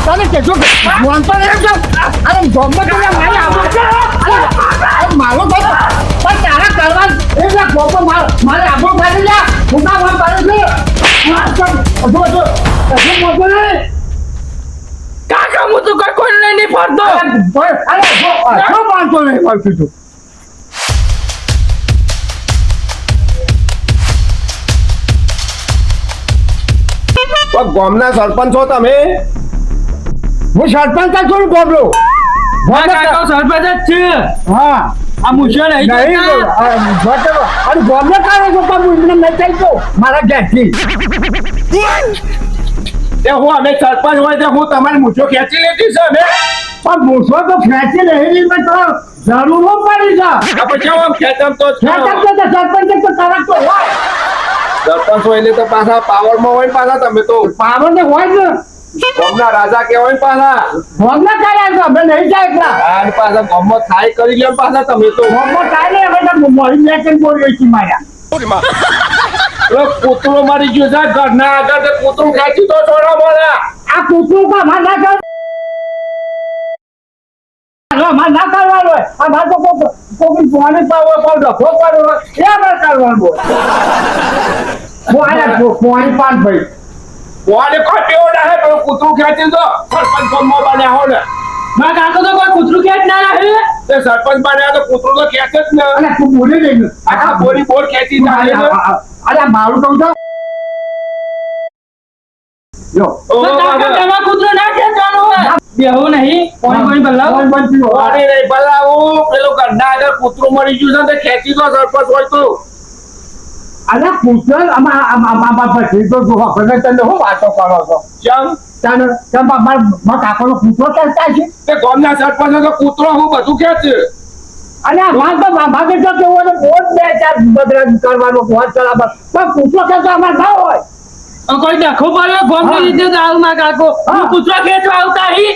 તને કેજો મોનતો ને અરે ગોમમાં તો મારી આબરૂ છે મારો ભાઈ પણ તારા કરવા એટલે ગોમો મારે આબરૂ કાઢી લે મોટા વાત પાડે છે મોટો ને કાકા હું તો કોઈ નહીં ફરતો અરે શું માનતો નહીં બોલતું તું ગામના સરપંચ છો તમે? હું સરપંચ જ છું ગોમનો કાકા સરપંચ જ છે હા આ મુશ્કેલ અરે ગોમને કાઢો છો પણ હું એમને નહીં ચાલતો મારા ઘેરથી હું અમે સરપંચ હોય તો હું તમારી મૂછો ખેંચી લેતી છે અમે પણ મૂછો તો ખેંચી રહેલી પણ તો જરૂર પડી છે પછી આમ ખેંચમ તો સરપંચ તો તારા તો હોય સરપંચ હોય એટલે તો પાછા પાવરમાં હોય ને પાછા તમે તો પાવર ને હોય ને ગામના રાજા કહેવાય ને પાછા ગોમને કાઢ્યા છો અમે નહીં જાય એકલા અને પાછા ગામમાં થાય કરી લે પાછા તમે તો ગોમો કાઢે અમે તો મળી લેકન બોલી છે માર્યા કૂતરો મારી ગયો છે ઘરના આગળ કૂતરું ખેંચી તો છોડા બોલા આ કૂતરું કા માં ના કર ના કરવાનું હોય આ માર તો કોઈ પાણી પાવો પાવ ડખો પાડો એ અમારે કરવાનું બોલ હું આયા પાણી પાન ભાઈ કોને ખટ્યો ના હે પેલો કૂતરું ખેંચી તો સરપંચ ગામમાં બન્યા હો ને મારા કાકા તો કોઈ કૂતરું ખેંચ ના રહે તે સરપંચ બન્યા તો કૂતરું તો ખેંચે જ ને અને તું બોલી ગઈ આખા બોરી બોર ખેંચી જાય છે અરે મારું કહું છો જો કાકા તમારા કૂતરો ના ખેંચવાનો હોય બેહો નહીં કોઈ બદલાવ પાણી નહીં બદલાવું પેલું ગંડા આગળ કૂતરું મરી ગયું છે તે ખેંચી તો સરપંચ હોય તો અરે કૂતર આમાં પછી તો જો આપણે તને હું વાતો કરો છો ચમ તને મારા કાકાનો કૂતરો ચાલતા છે તે ગામના સરપંચ તો કૂતરો હું બધું ખેંચે અને અમાર તો માગે તો કેવો ને બોટ બે ચાર બદલા કરવાનો બોટ ચલાવવાનો પણ કૂતરો ખેંચો અમાર ના હોય કોઈ ડખો પડ્યો ગોમ ની રીતે તો આવું મારા કાકો હું કૂતરો ખેંચવા આવતા હી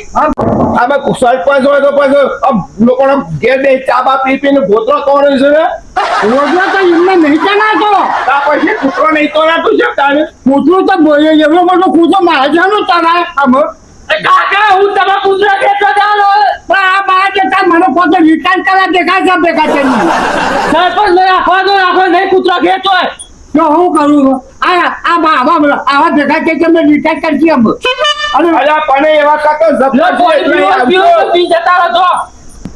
આમાં સરપંચ હોય તો પછી લોકોને ઘેર દે ચા બા પી પીને ગોતરો તોડે છે ને રોજનો તો એમને નહીં ચલાવતો આ પછી કૂતરો નહીં તોડાતું છે તારે કૂતરો તો બોલે એવડો મોટો કૂતરો મારે જાણો ચલાય આમ કાકા હું તમારા કૂતરો ખેંચવા જાણો પણ આ બાર જતા મને પોતે વિકાસ કરવા દેખાય છે ભેગા છે સરપંચ રાખો નહીં કૂતરો ખેંચો તો હું કરું આવા ભેગા છે કે મેં વિકાસ કરશી અમ અલ્યા પણ એવા કાકા પી જતા રહો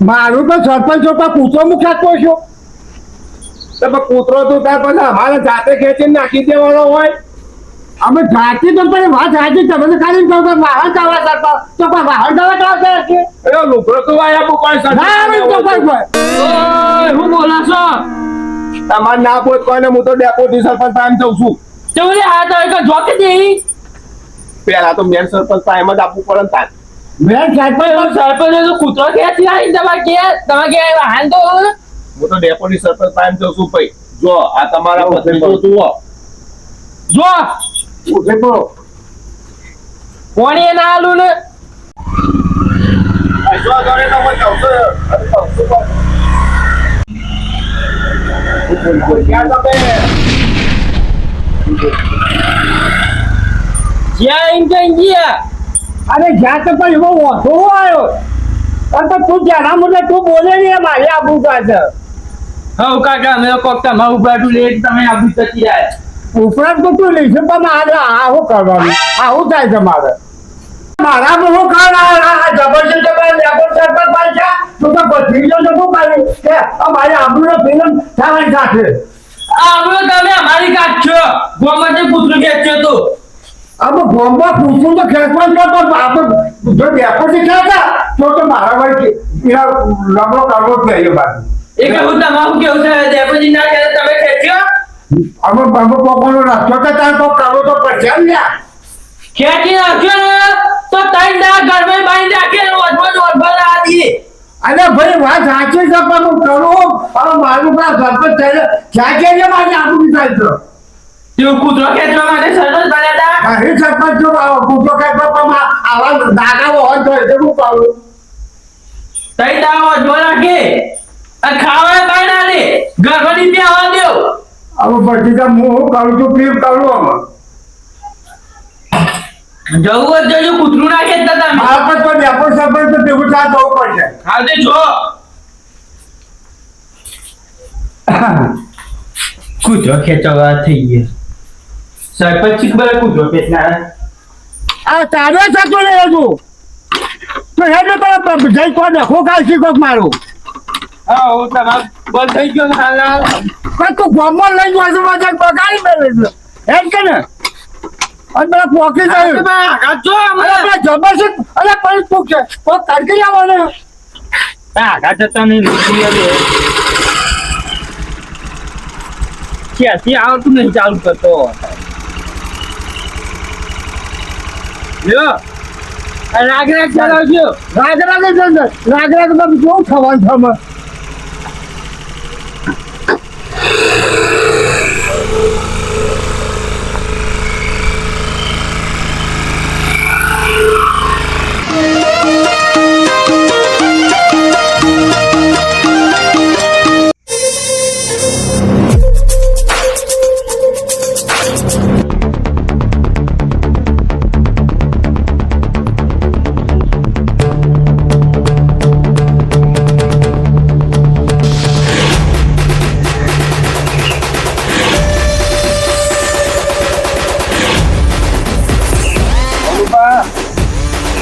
મારું તો સરપંચ છો પણ કૂતરો મુખ્યાતો છો તો કૂતરો તો તાર પછી અમારે જાતે ખેંચીને નાખી દેવાનો હોય અમે જાતી તો પણ વાત સાચી તમે તો ખાલી કહો કે વાહન જવા કરતા તો પણ વાહન જવા આવશે કે એ લુગડો તો આયા બુ કોઈ હું બોલો છો તમાર ના પોત કોઈને હું તો ડેપ્યુટી સરપંચ ટાઈમ જઉં છું ચોરી આ તો એક જોકે દે પેલા તો મેન સરપંચ ટાઈમ જ આપવું પડે ને તાર મેં સરપંચ તો કૂતરો ખેંચી આવી તમારે કે વાહન તો હું તો ડેપ્યુટી સરપંચ ટાઈમ જઉં છું ભાઈ જો આ તમારા વચ્ચે તો જુઓ જો ઉઠે તો કોણી ના આલું ને જો ઘરે તો મને ક્યાં તમે જ્યાં અરે જ્યાં તો પણ એવો ઓછો આવ્યો પણ તો તું જરા મને તું બોલે ને મારે આબુ પાસે હવ કાકા અમે કોક તમારું ઉપાડું લેટ તમે આબુ જતી રહ્યા ઉપરાંત તો તું લઈશ પણ મારે આવું કરવાનું આવું થાય છે મારે મારા બહુ ખાવા જબરજસ્ત સરપંચ પાછા તું તો બધી જો શું પાડ્યું કે અમારે આબુનો ફિલ્મ થાય સાથે આબુ તમે અમારી કાઢશો ગોમાંથી કૂતરું ખેંચ્યો તો અમે બોમ્બા પૂછું તો ખેંચવાનું તો આપણે જો ડેપોથી ખેંચા તો મારા ભાઈ લગડો કરવો જ નહીં બાજુ એ કહું તમારું કેવું છે ડેપોજી ના ખેંચે તમે ખેંચ્યો અમે પપ્પાનો રસ્તો તો તાર તો કરવો તો પડશે ને ખેંચી નાખ્યો ને તો તઈ ના ઘરમાં બાંધી રાખે ઓઢવા આદી અરે ભાઈ વાત સાચી છે પણ હું કરું હવે મારું પાસે સરપંચ થયેલો જાગે છે મારે આપણું થાય તો તું કૂતરો ખેંચવા માટે સરપંચ બન્યા હતા અહીં સરપંચ જો કૂતરો ખેંચવા પણ આવા દાદાઓ હોય તો એટલે હું કરું તઈ ના ઓઢવા રાખે અને ખાવા બાંધા લે ઘરમાં ની આવવા દો હવે પછી તો હું કરું છું પીપ કરું અમે જવું જ જજો કૂતરું ના ખેંચતા તમે સાથ જવું પડશે હાલતે જો કૂતરો ખેંચવા થઈ ગયો સરપંચ ચીકબર કૂતરો પેટના આ તારે થતો ને હજુ તો હેડે તો જઈ કોણ ડખો કાઢી કોક મારું હા હું તમાર બંધ થઈ ગયો હાલ હાલ કોઈ તું ગોમમાં લઈ જવા મજા બગાડી મેળવે છે હેડ કે ને અને પેલા પોકી જાય કાચો અરે પેલા જબરજસ્ત અરે પણ તું છે કોક કાઢી આવવાનો કાકા જતા નહીં ક્યાંથી આવતું નહીં ચાલુ કરતો લ્યો રાગ ચલાવજો રાગ તો કેવું થવાનું છે અમે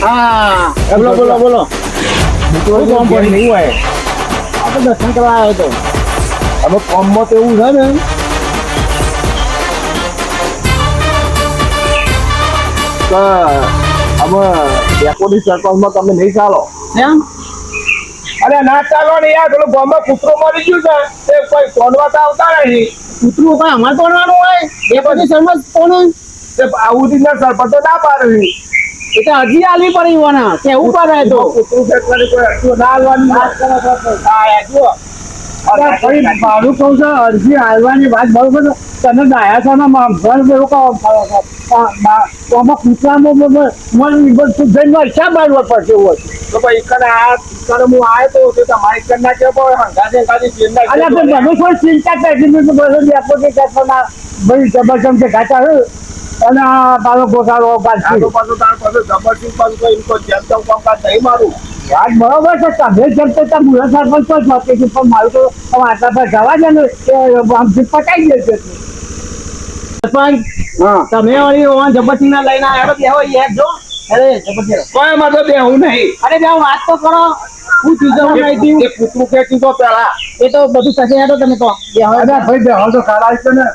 હા બોલો શું કામ પડી નહીં હોય આપણે દર્શન કરવા આવ્યો હતો હવે કોમમાં તો એવું છે ને કે અમે ડેપોટી સરપંચમાં તમે નહીં ચાલો કેમ અરે ના ચાલો ને યાર પેલું ગામમાં કૂતરો મરી ગયું છે તે કોઈ કોણવા તો આવતા નહીં કૂતરું પણ અમારે તોડવાનું હોય એ પછી સરપંચ કોણ તે આવું રીતના સરપંચ તો ના પાડવી એ તો હજી આલવી પડી હોવાના કેવું પડે તો કૂતરું ફેંકવાની કોઈ અડધું ના આવવાની વાત કરો છો હા યાર જુઓ અરે ભાઈ મારું કહું છું અરજી હાલવાની વાત બરોબર છે. તમે ડાયા છો ને ઘર એવું કહો આમાં કૂતરામાં મન જઈને શા બારવા પડશે એવું હતું તો ભાઈ કને આ કને હું આવ્યો તો તમારી કરના કે હંગાજે હંગાજે ચીરના અરે પણ મને કોઈ ચિંતા કરતી નથી બધું ડેપોટી કરવાના ભાઈ જબરજસ્ત છે ગાતા છે અને આ બાળકો ગોસાળો આનો પાછું પાછો તાર પાછો જબરજસ્ત પાછું કોઈ ઇનકો જેમ તેમ કામકાજ નહીં મારું વાત બરોબર છે તમે જેમ તે ત્યાં મૂળ સરપંચ તો જ વાત કરી પણ મારું તો હવે આટલા પર જવા દે ને એ આમથી પટાઈ જશે સરપંચ હા તમે વળી ઓન જબરસિંહ ના લઈને આવ્યા તો બેહો યાર જો અરે જબરસિંહ કોઈ માં તો દેવું નહીં અરે બેહો વાત તો કરો હું ચીજો નહીં દી એ કૂતરું ફેંક્યું તો પેલા એ તો બધું થશે યાર તમે તો બેહો અરે ભાઈ બેહો તો ખરા છે ને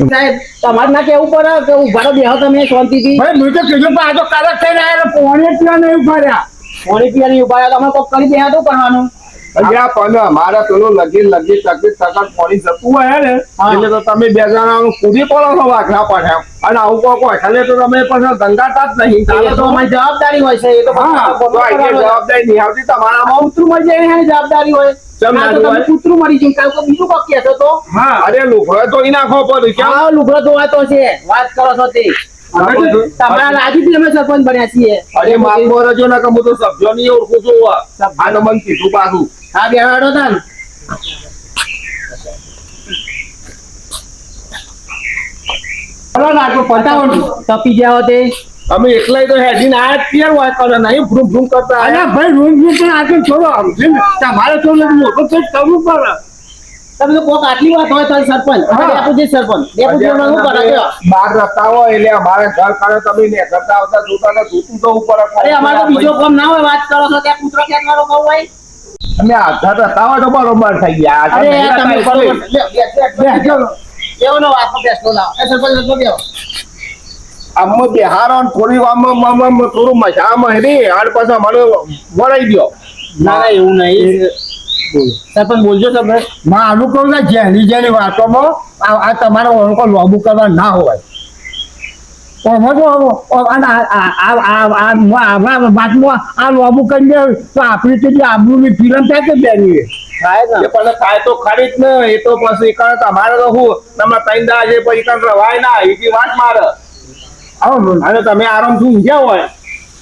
સાહેબ તમારે ના કેવું પડે કે ઉભારો બેહો તમે શાંતિથી ભાઈ મેં તો કીધું પણ આ તો કારક થઈને આવ્યા પોણી ત્યાં નહીં ઉભા પાણી પીવાની ઉભા તમે કોક કરી બેહા તો કરવાનું અહીંયા પણ મારા પેલો લગી તકલીફ તકત પડી જતું હોય ને હા. એટલે તો તમે બે જણા કૂદી પડો છો વાઘરા પર એમ અને આવું કોઈ એટલે તો તમે પછી ગંગાતા જ નહીં એ ચાલો તો તો અમારી જવાબદારી હોય છે એ તો હા તો આ જવાબદારી નહીં આવતી તમારામાં કૂતરું મરી જાય એની જવાબદારી હોય કેમ ના આ તો તમે હોય? કૂતરું મરી ગયું કાલ તો બીજું કોક કહેતો તો હા અરે લુગડો તો ઈ નાખવો પડે કેમ હા લુગડો તો વાતો છે વાત કરો છો તે તમારા રાજીથી અમે સરપંચ બન્યા છીએ અરે માગો રજો ના કે હું તો સભ્યો નહીં ઓળખું છું આ તો મને કીધું પાછું હા બેહાડો તા ને ચલો નાખો પતાવો તપી જાઓ તે અમે એકલાય તો હેડીને આ જ ક્યાં વાત કરે નહીં ભ્રૂમ ભ્રૂમ કરતા અરે ભાઈ રૂમ પણ આગળ છોડો સમજીને તમારે તો મોટો થઈ કરવું પડે તમે તો કોક આટલી વાત હોય તો સરપંચ હા. ડેપુટી સરપંચ ડેપુટી સરપંચ શું કરે કયો? બહાર રસ્તા હોય એટલે અમારે ઘર ખાને તમે ને કરતા આવતા જોતા ને જોતું તો ઉપર અરે અમારે તો બીજો કામ ના હોય વાત કરો છો ત્યાં કૂતરો ક્યાંક વાળો કહું હોય અમે આધા રસ્તા હોય તો બરોબર થઈ ગયા આ અરે નહીં યાર તમે રસ્તા બરોબર હોય. એવો નો વાત બેસતો લાવ એ સરપંચ લોકો બેહો આમાં બિહારો ને થોડી વારમાં થોડું મજામાં હેરી આડ પાછા મને વળાઈ ગયો ના ના એવું નહીં સરપંચ બોલજો તમે મારું કહું ને જેની વાતોમાં આ તમારે ઓળખો લોબુ કરવા ના હોય વાતમાં આ લોબુ કરી દે તો આપણી કેટલી આબરૂની ફિલ્મ થાય કે બેની થાય ને એ પણ થાય તો ખરી જ ને એ તો પછી કારણ તમારે તો શું તમે ત્રણ દા જે પછી કારણ રવાય ના એવી વાત મારે અને તમે આરામથી ઊંઘ્યા હોય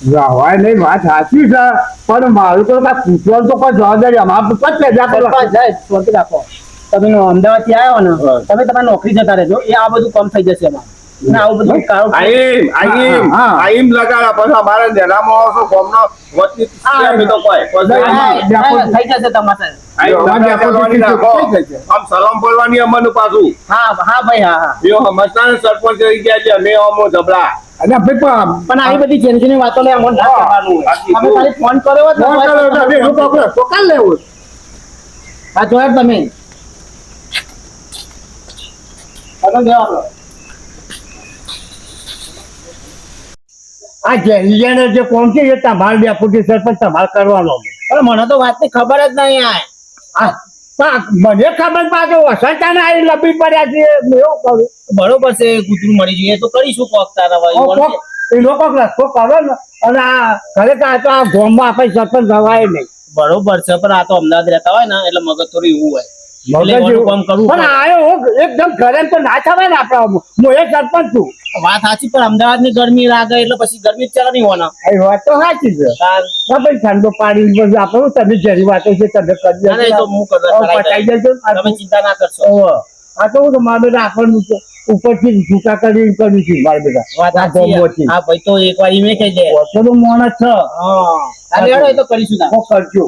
રવાય નહીં વાત સાચી છે પણ મારું તો પૂછવાનું તો કોઈ જવાબદારી અમારે તો પેદા કરવા સરપંચ સાહેબ શાંતિ રાખો તમે અમદાવાદ થી આવ્યો ને હા. તમે તમારી નોકરી જતા રહેજો એ આ બધું કમ થઈ જશે એમાં ના આવું બધું કાળું હા. આઈમ લગાડા પછી અમારે નેનામાં આવશો ગામનો વચ્ચે અમે તો કોઈ પછી થઈ જશે તમારે આમ સલામ બોલવાની અમને પાછું હા હા ભાઈ હા હા જો સમજતા ને સરપંચ થઈ ગયા છે અમે અમો જબરા અને ભાઈ પણ આવી બધી ચેન્જની વાતો ને અમને ના કરવાનું હોય. અમે ખાલી ફોન કર્યો હોત ને ફોન કરો તો અમે શું પકડો? તો કાલ લેવું હા જોયા તમે આગળ જવાનું. આ જેલિયાને જે કોણ છે એ તમારે ડેપ્યુટી સરપંચ તમારે કરવાનો પણ મને તો વાતની ખબર જ નહીં આ મને ખબર પાછો વસંતાને આવી લબી પડ્યા છે એવું કરું બરોબર છે કૂતરું મળી જોઈએ તો કરીશું કોક તારા ભાઈ એ લોકો રસ્તો કરો ને અને આ ખરેખર આ તો આ ગામમાં આપણે સરપંચ રવાય નહીં બરોબર છે પણ આ તો અમદાવાદ રહેતા હોય ને એટલે મગજ થોડું એવું હોય મગજ એટલે એવું. કામ કરવું પણ પડે. આયો એકદમ ઘરે તો ના થવાય ને આપણે હું એ સરપંચ છું વાત સાચી પણ અમદાવાદની ગરમી લાગે એટલે પછી ગરમી જ ચાલે નહીં હોના એ વાત તો સાચી છે ભાઈ ઠંડો પાણી બધું આપણે તમે જેની વાતો છે તમે કરી ના, ના, એ તો હું કરતો પટાઈ દેજો તમે ચિંતા ના કરશો આ તો હું તો મારે બેટા આપણને ઉપરથી છૂટા કરી કર્યું છે મારે બેટા વાત આ સાચી ગોમમાંથી. હા ભાઈ તો એક વાર ઈમે કહી દે ઓછો તો માણસ છે હા અરે હેડો એ તો કરીશું તાર. હું કરજો